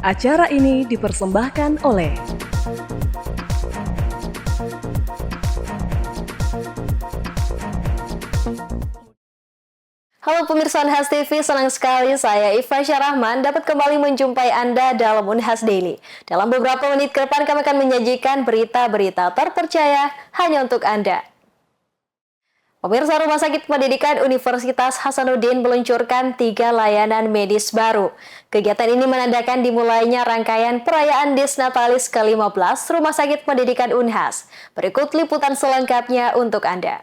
Acara ini dipersembahkan oleh Halo pemirsa Unhas TV, senang sekali saya Iva Syarahman dapat kembali menjumpai Anda dalam Unhas Daily. Dalam beberapa menit ke depan kami akan menyajikan berita-berita terpercaya hanya untuk Anda. Pemirsa, Rumah Sakit Pendidikan Universitas Hasanuddin meluncurkan 3 layanan medis baru. Kegiatan ini menandakan dimulainya rangkaian perayaan Disnatalis ke-15 Rumah Sakit Pendidikan Unhas. Berikut liputan selengkapnya untuk Anda.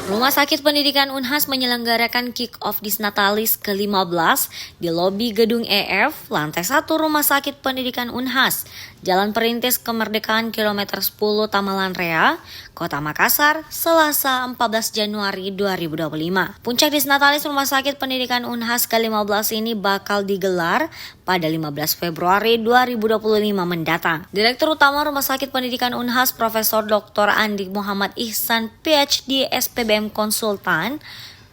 Rumah Sakit Pendidikan Unhas menyelenggarakan kick-off Disnatalis ke-15 di lobi Gedung EF, lantai 1 Rumah Sakit Pendidikan Unhas, Jalan Perintis Kemerdekaan Kilometer 10 Tamalan Rea, Kota Makassar, Selasa 14 Januari 2025. Puncak Disnatalis Rumah Sakit Pendidikan Unhas ke-15 ini bakal digelar pada 15 Februari 2025 mendatang. Direktur Utama Rumah Sakit Pendidikan Unhas, Profesor Dr. Andi Muhammad Ihsan, PhD SPBM Konsultan,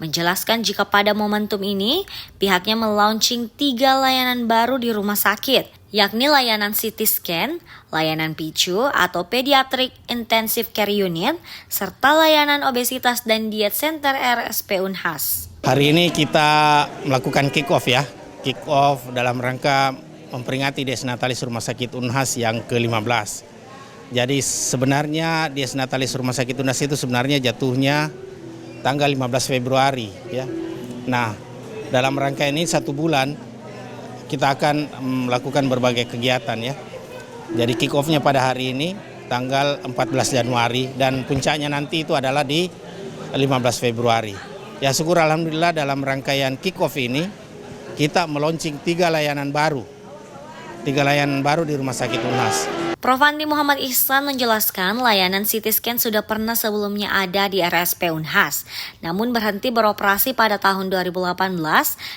menjelaskan jika pada momentum ini pihaknya melaunching 3 layanan baru di rumah sakit, yakni layanan CT scan, layanan PICU atau Pediatric Intensive Care Unit, serta layanan obesitas dan diet center RSP Unhas. Hari ini kita melakukan kick-off ya, kick-off dalam rangka memperingati Disnatalis Rumah Sakit Unhas yang ke-15. Jadi sebenarnya Disnatalis Rumah Sakit Unhas itu sebenarnya jatuhnya tanggal 15 Februari ya. Nah, dalam rangka ini 1 bulan kita akan melakukan berbagai kegiatan ya. Jadi kick off-nya pada hari ini tanggal 14 Januari dan puncaknya nanti itu adalah di 15 Februari. Ya syukur alhamdulillah dalam rangkaian kick off ini kita meluncing 3 layanan baru. 3 layanan baru di Rumah Sakit Unhas. Prof. Andi Muhammad Ihsan menjelaskan layanan CT scan sudah pernah sebelumnya ada di RSP Unhas, namun berhenti beroperasi pada tahun 2018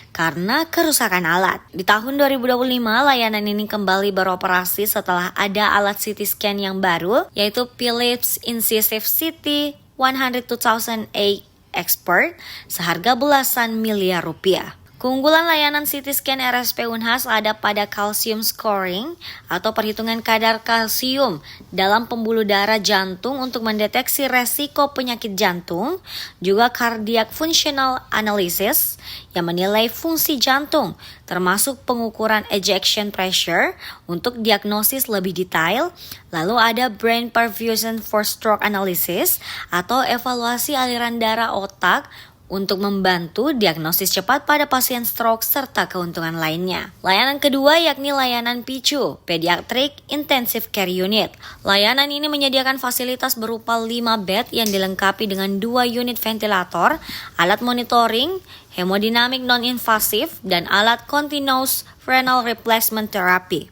karena kerusakan alat. Di tahun 2025, layanan ini kembali beroperasi setelah ada alat CT scan yang baru, yaitu Philips Incisive CT 102,000A Expert, seharga belasan miliar rupiah. Keunggulan layanan CT scan RSP Unhas ada pada calcium scoring atau perhitungan kadar kalsium dalam pembuluh darah jantung untuk mendeteksi resiko penyakit jantung, juga cardiac functional analysis yang menilai fungsi jantung, termasuk pengukuran ejection pressure untuk diagnosis lebih detail, lalu ada brain perfusion for stroke analysis atau evaluasi aliran darah otak untuk membantu diagnosis cepat pada pasien stroke serta keuntungan lainnya. Layanan kedua yakni layanan PICU, Pediatric Intensive Care Unit. Layanan ini menyediakan fasilitas berupa 5 bed yang dilengkapi dengan 2 unit ventilator, alat monitoring, hemodinamik non-invasif, dan alat continuous renal replacement therapy.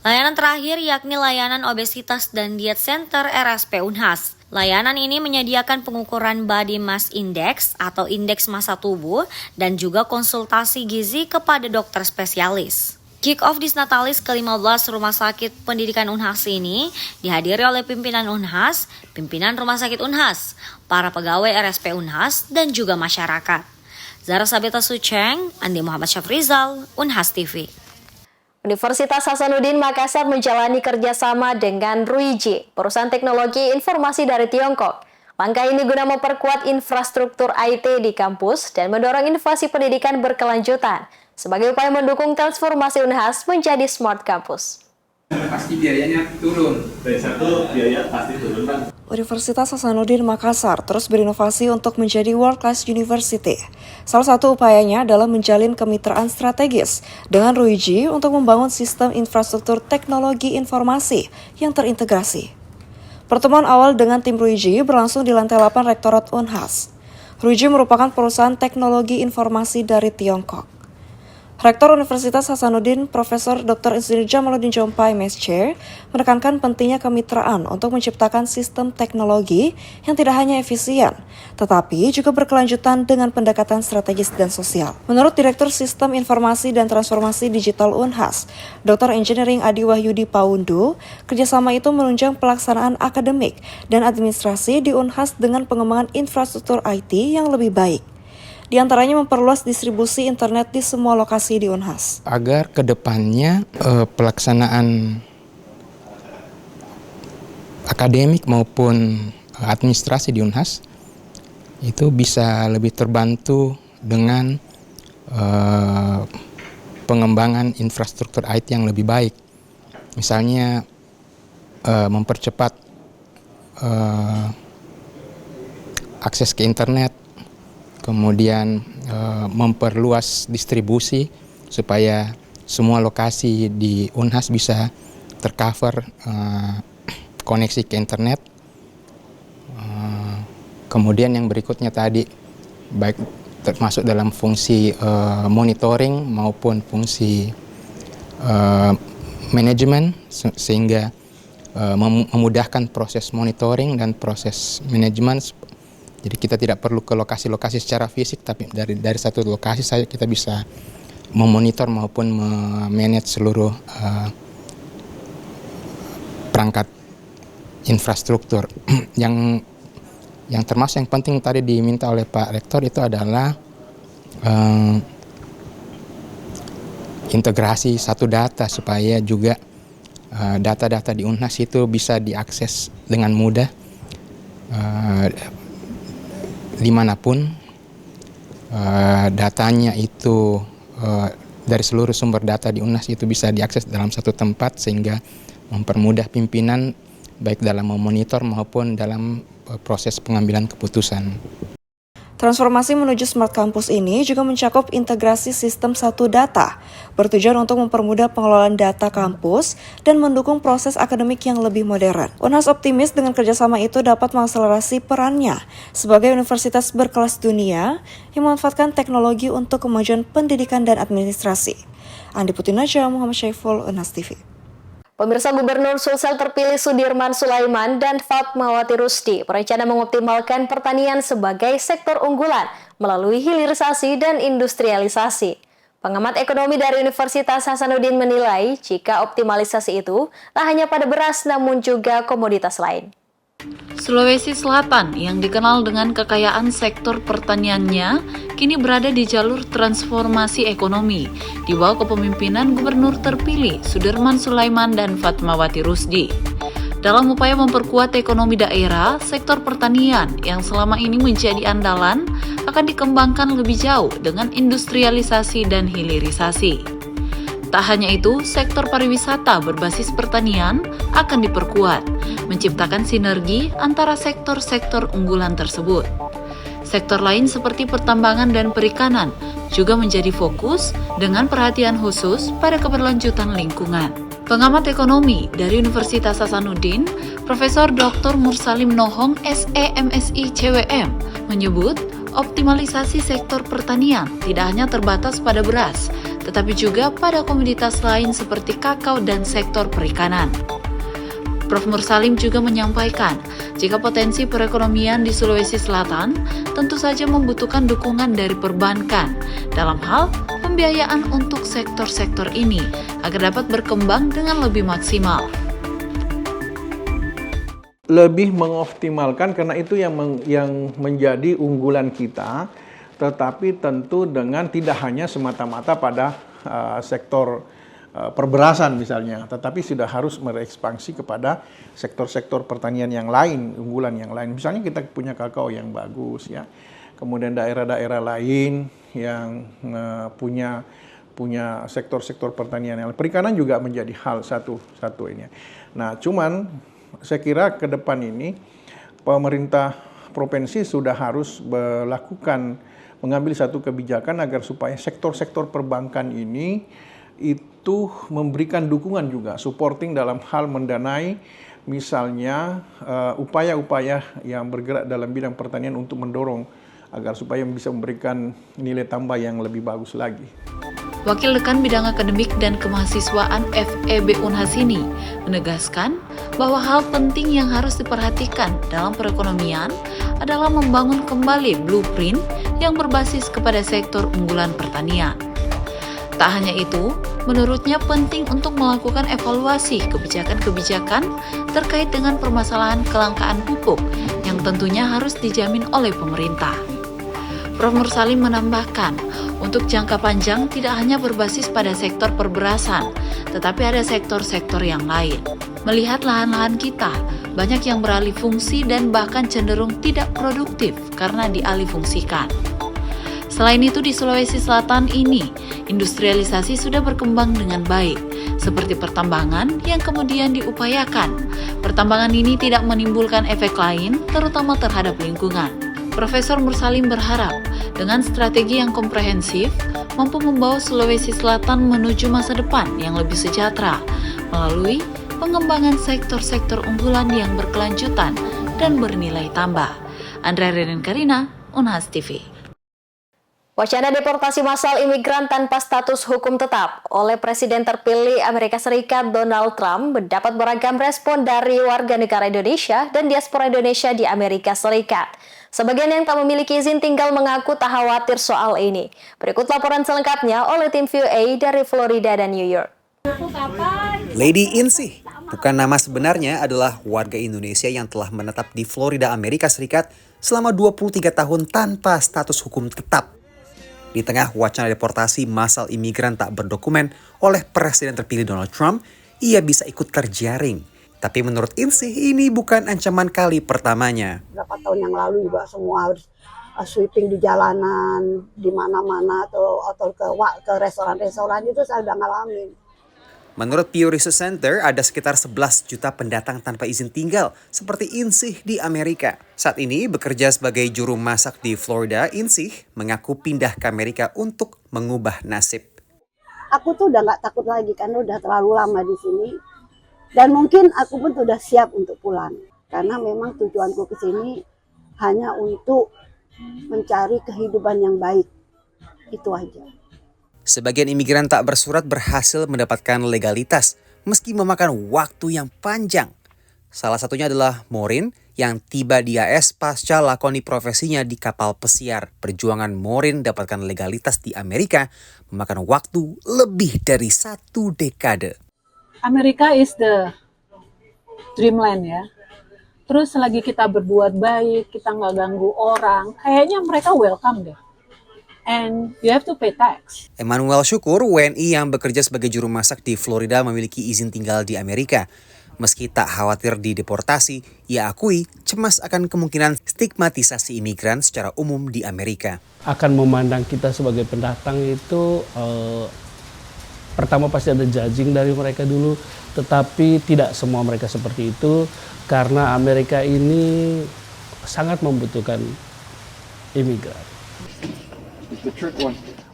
Layanan terakhir yakni layanan obesitas dan diet center RSP Unhas. Layanan ini menyediakan pengukuran body mass index atau indeks massa tubuh dan juga konsultasi gizi kepada dokter spesialis. Kick-off Disnatalis ke-15 Rumah Sakit Pendidikan Unhas ini dihadiri oleh pimpinan Unhas, pimpinan Rumah Sakit Unhas, para pegawai RSP Unhas, dan juga masyarakat. Zara Sabeta Sucheng, Andi Muhammad Syafrizal, Unhas TV. Universitas Hasanuddin Makassar menjalani kerjasama dengan RUIJ, perusahaan teknologi informasi dari Tiongkok. Langkah ini guna memperkuat infrastruktur IT di kampus dan mendorong inovasi pendidikan berkelanjutan sebagai upaya mendukung transformasi Unhas menjadi smart campus. Pasti biayanya turun. Dari satu biaya pasti turun, Bang. Universitas Hasanuddin Makassar terus berinovasi untuk menjadi world class university. Salah satu upayanya adalah menjalin kemitraan strategis dengan RUIJ untuk membangun sistem infrastruktur teknologi informasi yang terintegrasi. Pertemuan awal dengan tim RUIJ berlangsung di lantai 8 Rektorat Unhas. RUIJ merupakan perusahaan teknologi informasi dari Tiongkok. Rektor Universitas Hasanuddin, Profesor Dr. Insinyur Jamaluddin Jompai, MSc, menekankan pentingnya kemitraan untuk menciptakan sistem teknologi yang tidak hanya efisien, tetapi juga berkelanjutan dengan pendekatan strategis dan sosial. Menurut Direktur Sistem Informasi dan Transformasi Digital Unhas, Dr. Engineering Adi Wahyudi Paundu, kerjasama itu menunjang pelaksanaan akademik dan administrasi di Unhas dengan pengembangan infrastruktur IT yang lebih baik. Di antaranya memperluas distribusi internet di semua lokasi di Unhas. Agar kedepannya pelaksanaan akademik maupun administrasi di Unhas itu bisa lebih terbantu dengan pengembangan infrastruktur IT yang lebih baik. Misalnya mempercepat akses ke internet, kemudian memperluas distribusi supaya semua lokasi di Unhas bisa tercover koneksi ke internet. Kemudian yang berikutnya tadi, baik termasuk dalam fungsi monitoring maupun fungsi manajemen, sehingga memudahkan proses monitoring dan proses manajemen. Jadi kita tidak perlu ke lokasi-lokasi secara fisik, tapi dari satu lokasi saja kita bisa memonitor maupun memanage seluruh perangkat infrastruktur. Yang termasuk yang penting tadi diminta oleh Pak Rektor itu adalah integrasi satu data supaya juga data-data di Unhas itu bisa diakses dengan mudah dimanapun. Datanya itu dari seluruh sumber data di Unhas itu bisa diakses dalam satu tempat, sehingga mempermudah pimpinan baik dalam memonitor maupun dalam proses pengambilan keputusan. Transformasi menuju Smart Campus ini juga mencakup integrasi sistem satu data, bertujuan untuk mempermudah pengelolaan data kampus dan mendukung proses akademik yang lebih modern. Unhas optimis dengan kerjasama itu dapat mengakselerasi perannya sebagai universitas berkelas dunia yang memanfaatkan teknologi untuk kemajuan pendidikan dan administrasi. Andi Putinaja, Muhammad Syaiful, Unhas TV. Pemirsa, Gubernur Sulsel terpilih Sudirman Sulaiman dan Fatmawati Rusdi berencana mengoptimalkan pertanian sebagai sektor unggulan melalui hilirisasi dan industrialisasi. Pengamat ekonomi dari Universitas Hasanuddin menilai jika optimalisasi itu tak hanya pada beras namun juga komoditas lain. Sulawesi Selatan yang dikenal dengan kekayaan sektor pertaniannya kini berada di jalur transformasi ekonomi di bawah kepemimpinan Gubernur terpilih Sudirman Sulaiman dan Fatmawati Rusdi. Dalam upaya memperkuat ekonomi daerah, sektor pertanian yang selama ini menjadi andalan akan dikembangkan lebih jauh dengan industrialisasi dan hilirisasi. Tak hanya itu, sektor pariwisata berbasis pertanian akan diperkuat, menciptakan sinergi antara sektor-sektor unggulan tersebut. Sektor lain seperti pertambangan dan perikanan juga menjadi fokus dengan perhatian khusus pada keberlanjutan lingkungan. Pengamat ekonomi dari Universitas Hasanuddin, Profesor Dr. Mursalim Nohong, SE MSI CWM, menyebut optimalisasi sektor pertanian tidak hanya terbatas pada beras, tetapi juga pada komoditas lain seperti kakao dan sektor perikanan. Prof. Mursalim juga menyampaikan, jika potensi perekonomian di Sulawesi Selatan tentu saja membutuhkan dukungan dari perbankan dalam hal pembiayaan untuk sektor-sektor ini agar dapat berkembang dengan lebih maksimal. Lebih mengoptimalkan karena itu yang menjadi unggulan kita, tetapi tentu dengan tidak hanya semata-mata pada sektor perberasan misalnya, tetapi sudah harus merekspansi kepada sektor-sektor pertanian yang lain, unggulan yang lain. Misalnya kita punya kakao yang bagus ya, kemudian daerah-daerah lain yang punya sektor-sektor pertanian yang perikanan juga menjadi hal satu ini. Nah, cuman saya kira ke depan ini pemerintah provinsi sudah harus mengambil satu kebijakan agar supaya sektor-sektor perbankan ini itu memberikan dukungan juga, supporting dalam hal mendanai misalnya upaya-upaya yang bergerak dalam bidang pertanian untuk mendorong agar supaya bisa memberikan nilai tambah yang lebih bagus lagi. Wakil Dekan Bidang Akademik dan Kemahasiswaan FEB Unhas ini menegaskan bahwa hal penting yang harus diperhatikan dalam perekonomian adalah membangun kembali blueprint yang berbasis kepada sektor unggulan pertanian. Tak hanya itu, menurutnya penting untuk melakukan evaluasi kebijakan-kebijakan terkait dengan permasalahan kelangkaan pupuk yang tentunya harus dijamin oleh pemerintah. Prof. Mursalim menambahkan, untuk jangka panjang tidak hanya berbasis pada sektor perberasan, tetapi ada sektor-sektor yang lain. Melihat lahan-lahan kita, banyak yang beralih fungsi dan bahkan cenderung tidak produktif karena dialihfungsikan. Selain itu di Sulawesi Selatan ini, industrialisasi sudah berkembang dengan baik, seperti pertambangan yang kemudian diupayakan. Pertambangan ini tidak menimbulkan efek lain, terutama terhadap lingkungan. Profesor Mursalim berharap dengan strategi yang komprehensif mampu membawa Sulawesi Selatan menuju masa depan yang lebih sejahtera melalui pengembangan sektor-sektor unggulan yang berkelanjutan dan bernilai tambah. Andrea Renen Karina, Unhas TV. Wacana deportasi massal imigran tanpa status hukum tetap oleh Presiden terpilih Amerika Serikat Donald Trump mendapat beragam respon dari warga negara Indonesia dan diaspora Indonesia di Amerika Serikat. Sebagian yang tak memiliki izin tinggal mengaku tak khawatir soal ini. Berikut laporan selengkapnya oleh tim VOA dari Florida dan New York. Lady Insih, bukan nama sebenarnya, adalah warga Indonesia yang telah menetap di Florida, Amerika Serikat selama 23 tahun tanpa status hukum tetap. Di tengah wacana deportasi massal imigran tak berdokumen oleh Presiden terpilih Donald Trump, ia bisa ikut terjaring. Tapi menurut Insih, ini bukan ancaman kali pertamanya. Berapa tahun yang lalu juga semua harus sweeping di jalanan, di mana-mana, atau ke restoran-restoran itu saya udah ngalamin. Menurut Pew Research Center, ada sekitar 11 juta pendatang tanpa izin tinggal seperti Insih di Amerika. Saat ini bekerja sebagai juru masak di Florida, Insih mengaku pindah ke Amerika untuk mengubah nasib. Aku tuh udah nggak takut lagi karena udah terlalu lama di sini. Dan mungkin aku pun sudah siap untuk pulang. Karena memang tujuanku ke sini hanya untuk mencari kehidupan yang baik. Itu aja. Sebagian imigran tak bersurat berhasil mendapatkan legalitas meski memakan waktu yang panjang. Salah satunya adalah Maureen yang tiba di AS pasca lakoni profesinya di kapal pesiar. Perjuangan Maureen dapatkan legalitas di Amerika memakan waktu lebih dari 1 dekade. Amerika is the dreamland ya. Terus selagi kita berbuat baik, kita nggak ganggu orang, kayaknya mereka welcome deh. And you have to pay tax. Emmanuel Syukur, WNI yang bekerja sebagai juru masak di Florida memiliki izin tinggal di Amerika. Meski tak khawatir dideportasi, ia akui cemas akan kemungkinan stigmatisasi imigran secara umum di Amerika. Akan memandang kita sebagai pendatang itu pertama pasti ada judging dari mereka dulu, tetapi tidak semua mereka seperti itu karena Amerika ini sangat membutuhkan imigran.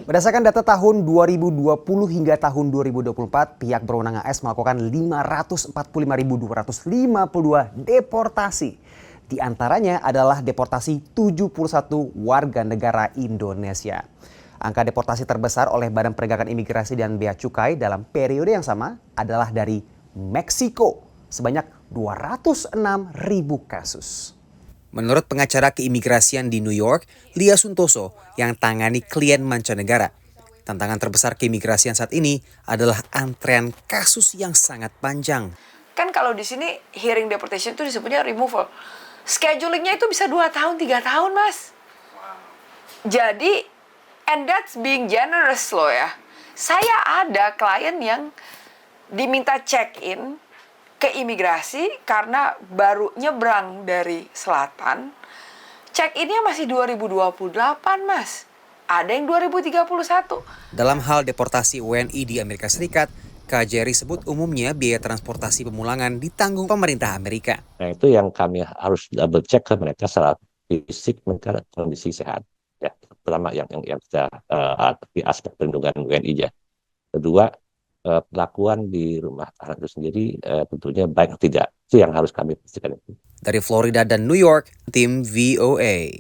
Berdasarkan data tahun 2020 hingga tahun 2024, pihak berwenang AS melakukan 545.252 deportasi. Di antaranya adalah deportasi 71 warga negara Indonesia. Angka deportasi terbesar oleh Badan Penegakan Imigrasi dan Bea Cukai dalam periode yang sama adalah dari Meksiko, sebanyak 206.000 kasus. Menurut pengacara keimigrasian di New York, Lia Suntoso, yang tangani klien mancanegara, tantangan terbesar keimigrasian saat ini adalah antrean kasus yang sangat panjang. Kan kalau di sini hearing deportation itu disebutnya removal. Schedulingnya itu bisa 2 tahun, 3 tahun, Mas. Jadi, and that's being generous loh ya. Saya ada klien yang diminta check-in ke imigrasi karena baru nyebrang dari selatan. Check-innya masih 2028, Mas. Ada yang 2031. Dalam hal deportasi WNI di Amerika Serikat, KJRI sebut umumnya biaya transportasi pemulangan ditanggung pemerintah Amerika. Nah, itu yang kami harus double check ke mereka secara fisik, mereka kondisi sehat. Ya, pertama yang kita di aspek perlindungan WNI-nya. Kedua, perlakuan di rumah tahanan itu sendiri tentunya baik atau tidak. Itu yang harus kami pastikan itu. Dari Florida dan New York, tim VOA.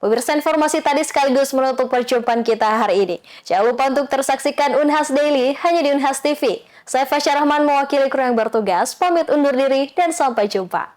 Pemirsa, informasi tadi sekaligus menutup perjumpaan kita hari ini. Jangan lupa untuk tersaksikan Unhas Daily hanya di Unhas TV. Saya Fasya Rahman mewakili kru yang bertugas, pamit undur diri dan sampai jumpa.